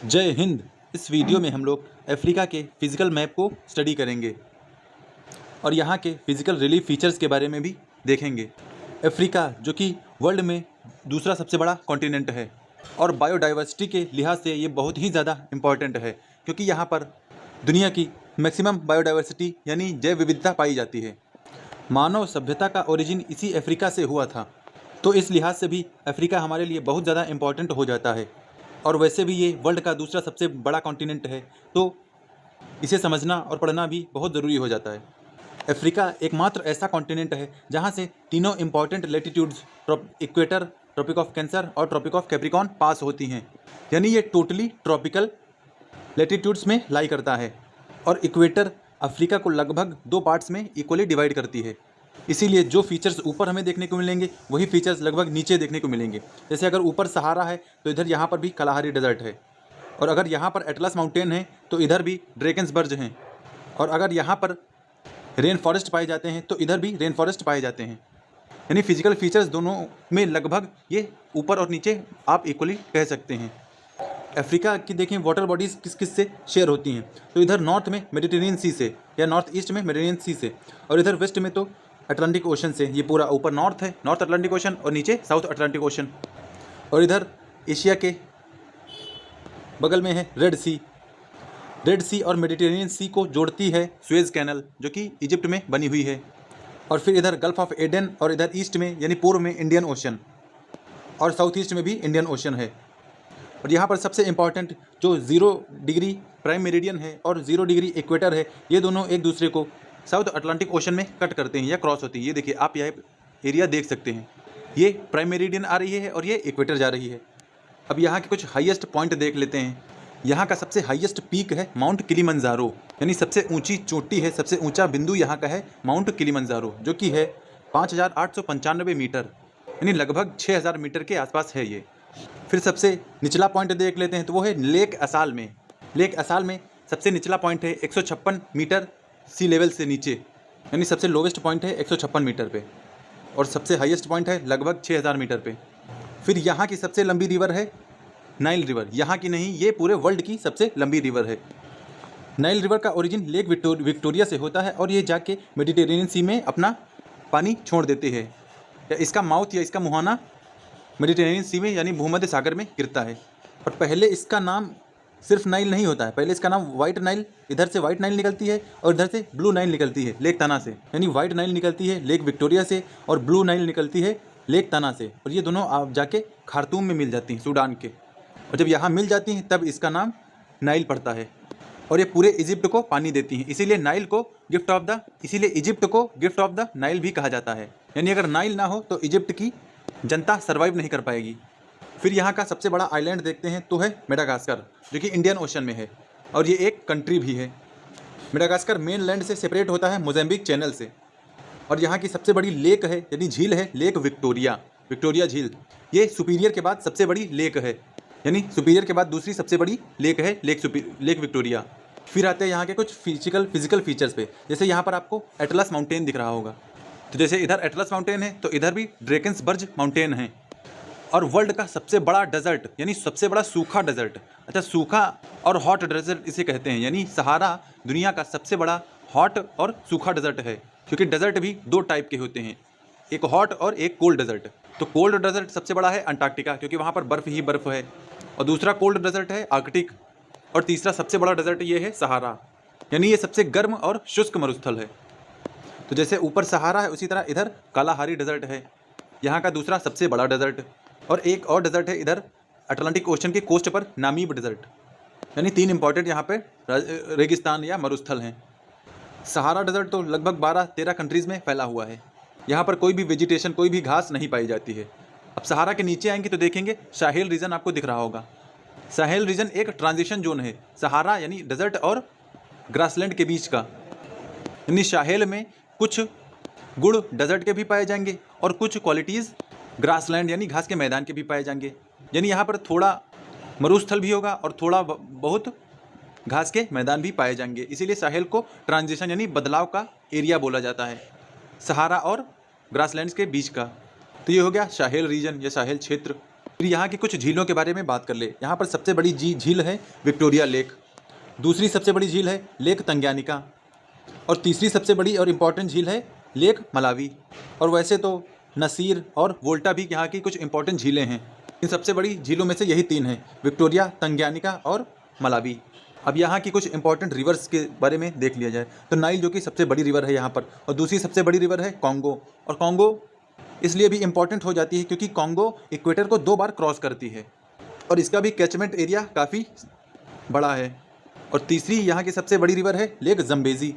जय हिंद। इस वीडियो में हम लोग अफ्रीका के फिज़िकल मैप को स्टडी करेंगे और यहाँ के फिज़िकल रिलीफ फीचर्स के बारे में भी देखेंगे। अफ्रीका जो कि वर्ल्ड में दूसरा सबसे बड़ा कॉन्टिनेंट है और बायोडाइवर्सिटी के लिहाज से ये बहुत ही ज़्यादा इम्पॉर्टेंट है, क्योंकि यहाँ पर दुनिया की मैक्सिमम बायोडाइवर्सिटी यानी जैव विविधता पाई जाती है। मानव सभ्यता का ओरिजिन इसी अफ्रीका से हुआ था, तो इस लिहाज से भी अफ्रीका हमारे लिए बहुत ज़्यादा इम्पॉर्टेंट हो जाता है। और वैसे भी ये वर्ल्ड का दूसरा सबसे बड़ा कॉन्टिनेंट है, तो इसे समझना और पढ़ना भी बहुत ज़रूरी हो जाता है। अफ्रीका एकमात्र ऐसा कॉन्टिनेंट है जहाँ से तीनों important latitudes equator, tropic of cancer और ट्रॉपिक ऑफ कैप्रिकॉर्न पास होती हैं, यानी ये टोटली ट्रॉपिकल लेटीट्यूड्स में लाई करता है। और इक्वेटर अफ्रीका को लगभग दो पार्ट्स में इक्वली डिवाइड करती है, इसीलिए जो फीचर्स ऊपर हमें देखने को मिलेंगे वही फीचर्स लगभग नीचे देखने को मिलेंगे। जैसे अगर ऊपर सहारा है तो इधर यहाँ पर भी कलाहारी डेजर्ट है, और अगर यहाँ पर एटलस माउंटेन है तो इधर भी ड्रैकेंसबर्ग हैं, और अगर यहाँ पर रेन फॉरेस्ट पाए जाते हैं तो इधर भी रेन फॉरेस्ट पाए जाते हैं। यानी फिजिकल फीचर्स दोनों में लगभग ये ऊपर और नीचे आप इक्वली कह सकते हैं। अफ्रीका की देखें वाटर बॉडीज़ किस किस से शेयर होती हैं, तो इधर नॉर्थ में मेडिटेरेनियन सी से या नॉर्थ ईस्ट में मेडिटेरेनियन सी से, और इधर वेस्ट में तो अटलांटिक ओशन से। ये पूरा ऊपर नॉर्थ है, नॉर्थ अटलांटिक ओशन, और नीचे साउथ अटलांटिक ओशन। और इधर एशिया के बगल में है रेड सी। रेड सी और मेडिटेरेनियन सी को जोड़ती है सुएज़ कैनल, जो कि इजिप्ट में बनी हुई है। और फिर इधर गल्फ ऑफ एडन, और इधर ईस्ट में यानी पूर्व में इंडियन ओशन, और साउथ ईस्ट में भी इंडियन ओशन है। और यहाँ पर सबसे इम्पॉर्टेंट जो 0 डिग्री प्राइम मेरिडियन है और 0 डिग्री इक्वेटर है, ये दोनों एक दूसरे को साउथ अटलांटिक ओशन में कट करते हैं या क्रॉस होती है। ये देखिए, आप यह एरिया देख सकते हैं, ये प्राइम मेरिडियन आ रही है और ये इक्वेटर जा रही है। अब यहाँ के कुछ हाईएस्ट पॉइंट देख लेते हैं। यहाँ का सबसे हाईएस्ट पीक है माउंट किलिमंजारो, यानी सबसे ऊंची चोटी है, सबसे ऊंचा बिंदु यहाँ का है माउंट किलिमंजारो, जो कि है 5895 मीटर, यानी लगभग 6000 मीटर के आसपास है ये। फिर सबसे निचला पॉइंट देख लेते हैं, तो वो है लेक असाल में। लेक असाल में सबसे निचला पॉइंट है 156 मीटर सी लेवल से नीचे, यानी सबसे लोवेस्ट पॉइंट है 156 मीटर पे, और सबसे हाईएस्ट पॉइंट है लगभग 6000 मीटर पे। फिर यहाँ की सबसे लंबी रिवर है नाइल रिवर। यहाँ की नहीं, ये पूरे वर्ल्ड की सबसे लंबी रिवर है। नाइल रिवर का ओरिजिन लेक विक्टोरिया से होता है, और ये जाके मेडिटेरेनियन सी में अपना पानी छोड़ देते हैं, या इसका माउथ या इसका मुहाना मेडिटेरेनियन सी में यानी भूमध्य सागर में गिरता है। और पहले इसका नाम सिर्फ नाइल नहीं होता है, पहले इसका नाम वाइट नाइल, इधर से वाइट नाइल निकलती है और इधर से ब्लू नाइल निकलती है लेक तना से। यानी वाइट नाइल निकलती है लेक विक्टोरिया से और ब्लू नाइल निकलती है लेक तना से, और ये दोनों आप जाके खार्तूम में मिल जाती हैं, सूडान के। और जब यहाँ मिल जाती हैं तब इसका नाम नाइल पड़ता है, और ये पूरे इजिप्ट को पानी देती हैं। इसीलिए इजिप्ट को गिफ्ट ऑफ द नाइल भी कहा जाता है। यानी अगर नाइल ना हो तो इजिप्ट की जनता सर्वाइव नहीं कर पाएगी। फिर यहाँ का सबसे बड़ा आइलैंड देखते हैं, तो है मेडागास्कर, जो कि इंडियन ओशन में है, और ये एक कंट्री भी है। मेडागास्कर मेन लैंड से सेपरेट होता है मोज़ेम्बिक चैनल से। और यहाँ की सबसे बड़ी लेक है यानी झील है लेक विक्टोरिया झील। ये सुपीरियर के बाद सबसे बड़ी लेक है, यानी सुपीरियर के बाद दूसरी सबसे बड़ी लेक है लेक विक्टोरिया। फिर आते हैं यहाँ के कुछ फिजिकल फीचर्स पे। जैसे यहाँ पर आपको एटलस माउंटेन दिख रहा होगा, तो जैसे इधर एटलस माउंटेन है तो इधर भी ड्रैकेंसबर्ग माउंटेन है। और वर्ल्ड का सबसे बड़ा डेजर्ट यानी सबसे बड़ा सूखा डेजर्ट, अच्छा सूखा और हॉट डेजर्ट इसे कहते हैं, यानी सहारा दुनिया का सबसे बड़ा हॉट और सूखा डेजर्ट है। क्योंकि डेजर्ट भी दो टाइप के होते हैं, एक हॉट और एक कोल्ड डेजर्ट। तो कोल्ड डेजर्ट सबसे बड़ा है अंटार्कटिका, क्योंकि वहाँ पर बर्फ़ ही बर्फ़ है, और दूसरा कोल्ड डेजर्ट है आर्कटिक, और तीसरा सबसे बड़ा डेजर्ट ये है सहारा, यानी ये सबसे गर्म और शुष्क मरुस्थल है। तो जैसे ऊपर सहारा है उसी तरह इधर कालाहारी डेजर्ट है, यहाँ का दूसरा सबसे बड़ा डेजर्ट। और एक और डेजर्ट है इधर अटलांटिक ओशन के कोस्ट पर नामीब डेजर्ट, यानी 3 इंपॉर्टेंट यहाँ पे रेगिस्तान या मरुस्थल हैं। सहारा डेजर्ट तो लगभग 12-13 कंट्रीज़ में फैला हुआ है। यहाँ पर कोई भी वेजिटेशन, कोई भी घास नहीं पाई जाती है। अब सहारा के नीचे आएंगे तो देखेंगे साहेल रीजन आपको दिख रहा होगा। साहेल रीजन एक ट्रांजिशन जोन है सहारा यानी डेजर्ट और ग्रासलैंड के बीच का। यानी साहेल में कुछ गुण डेजर्ट के भी पाए जाएंगे और कुछ क्वालिटीज़ ग्रासलैंड यानी घास के मैदान के भी पाए जाएंगे। यानी यहाँ पर थोड़ा मरुस्थल भी होगा और थोड़ा बहुत घास के मैदान भी पाए जाएंगे। इसीलिए साहेल को ट्रांजिशन यानी बदलाव का एरिया बोला जाता है, सहारा और ग्रासलैंड्स के बीच का। तो ये हो गया साहेल रीजन या साहेल क्षेत्र। फिर यहाँ की कुछ झीलों के बारे में बात कर ले। यहाँ पर सबसे बड़ी झील है विक्टोरिया लेक, दूसरी सबसे बड़ी झील है लेक तंग्यानिका, और तीसरी सबसे बड़ी और इम्पॉर्टेंट झील है लेक मलावी। और वैसे तो नसीर और वोल्टा भी यहाँ की कुछ इंपॉर्टेंट झीलें हैं। इन सबसे बड़ी झीलों में से यही तीन हैं, विक्टोरिया, तंग्यानिका और मलावी। अब यहाँ की कुछ इंपॉर्टेंट रिवर्स के बारे में देख लिया जाए तो नाइल जो कि सबसे बड़ी रिवर है यहाँ पर, और दूसरी सबसे बड़ी रिवर है कॉन्गो। और कॉन्गो इसलिए भी इम्पॉर्टेंट हो जाती है क्योंकि कॉन्गो इक्वेटर को 2 बार क्रॉस करती है और इसका भी कैचमेंट एरिया काफ़ी बड़ा है। और तीसरी यहाँ की सबसे बड़ी रिवर है लेक जम्बेजी,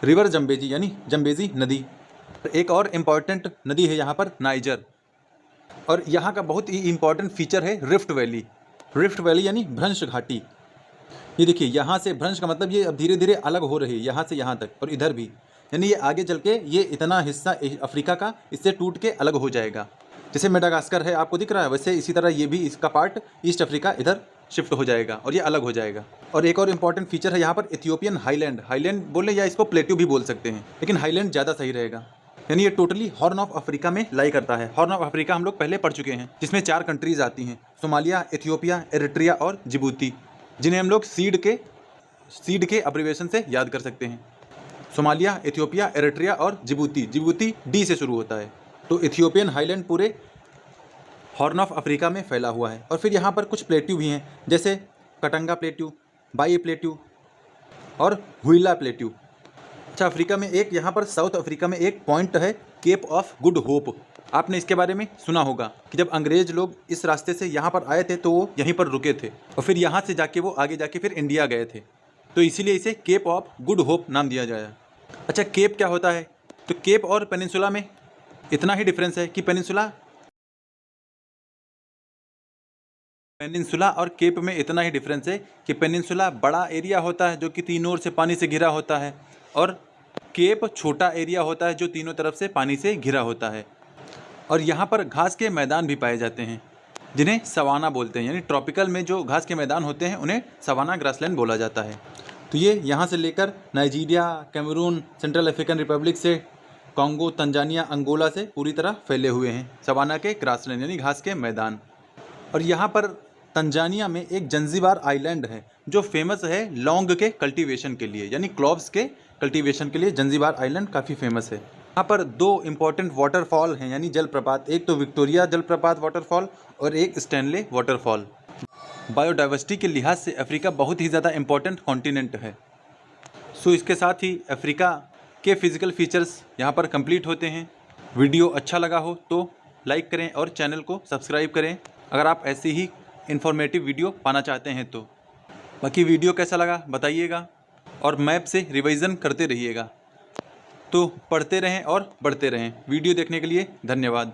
रिवर जम्बेजी यानी जम्बेजी नदी। एक और इम्पॉर्टेंट नदी है यहाँ पर नाइजर। और यहाँ का बहुत ही इम्पॉर्टेंट फीचर है रिफ्ट वैली। रिफ्ट वैली यानी भ्रंश घाटी। ये देखिए, यहाँ से भ्रंश का मतलब ये अब धीरे धीरे अलग हो रही है, यहाँ से यहाँ तक, और इधर भी, यानी ये आगे चल के ये इतना हिस्सा अफ्रीका का इससे टूट के अलग हो जाएगा। जैसे मेडागास्कर है आपको दिख रहा है, वैसे इसी तरह ये भी इसका पार्ट ईस्ट अफ्रीका इधर शिफ्ट हो जाएगा और ये अलग हो जाएगा। और एक और इम्पॉर्टेंट फीचर है यहाँ पर इथियोपियन हाईलैंड। हाईलैंड बोले या इसको प्लेट्यू भी बोल सकते हैं, लेकिन हाईलैंड ज़्यादा सही रहेगा। यानी ये टोटली हॉर्न ऑफ अफ्रीका में लाई करता है। हॉर्न ऑफ अफ्रीका हम लोग पहले पढ़ चुके हैं, जिसमें 4 कंट्रीज़ आती हैं, सोमालिया, इथियोपिया, एरिट्रिया और जिबूती, जिन्हें हम लोग सीड के अब्रिविएशन से याद कर सकते हैं। सोमालिया, इथियोपिया, एरिट्रिया और जिबूती। जिबूती डी से शुरू होता है। तो इथियोपियन हाईलैंड पूरे हॉर्न ऑफ अफ्रीका में फैला हुआ है। और फिर यहाँ पर कुछ प्लेट्यू भी हैं, जैसे कटंगा प्लेट्यू, बाई प्लेट्यू और हुइला प्लेट्यू। अच्छा, अफ्रीका में एक यहाँ पर साउथ अफ्रीका में एक पॉइंट है केप ऑफ गुड होप। आपने इसके बारे में सुना होगा कि जब अंग्रेज़ लोग इस रास्ते से यहाँ पर आए थे तो वो यहीं पर रुके थे और फिर यहाँ से जाके वो आगे जाके फिर इंडिया गए थे, तो इसीलिए इसे केप ऑफ गुड होप नाम दिया जाए। अच्छा, केप क्या होता है? तो केप और पेनिनसुला में इतना ही डिफरेंस है कि पेनिनसुला और केप में इतना ही डिफरेंस है कि पेनिनसुला बड़ा एरिया होता है जो कि तीनों ओर से पानी से घिरा होता है, और केप छोटा एरिया होता है जो तीनों तरफ से पानी से घिरा होता है। और यहाँ पर घास के मैदान भी पाए जाते हैं, जिन्हें सवाना बोलते हैं। यानी ट्रॉपिकल में जो घास के मैदान होते हैं उन्हें सवाना ग्रासलैंड बोला जाता है। तो ये यहाँ से लेकर Nigeria, Cameroon, Central African Republic से कॉन्गो, तंजानिया, अंगोला से पूरी तरह फैले हुए हैं सवाना के ग्रासलैंड यानी घास के मैदान। और यहाँ पर तंजानिया में एक जंजीबार आइलैंड है जो फेमस है लौंग के कल्टीवेशन के लिए, यानी क्लोव्स के कल्टीवेशन के लिए जंजीबार आइलैंड काफ़ी फेमस है। यहाँ पर 2 इम्पॉर्टेंट वाटरफॉल हैं यानी जलप्रपात, एक तो विक्टोरिया जलप्रपात वाटरफॉल और एक स्टैनले वाटरफॉल। बायोडाइवर्सिटी के लिहाज से अफ्रीका बहुत ही ज़्यादा इम्पॉर्टेंट कॉन्टिनेंट है। सो इसके साथ ही अफ्रीका के फिज़िकल फीचर्स यहाँ पर कंप्लीट होते हैं। वीडियो अच्छा लगा हो तो लाइक करें और चैनल को सब्सक्राइब करें अगर आप ऐसी ही इन्फॉर्मेटिव वीडियो पाना चाहते हैं तो। बाकी वीडियो कैसा लगा बताइएगा और मैप से रिवीजन करते रहिएगा। तो पढ़ते रहें और बढ़ते रहें। वीडियो देखने के लिए धन्यवाद।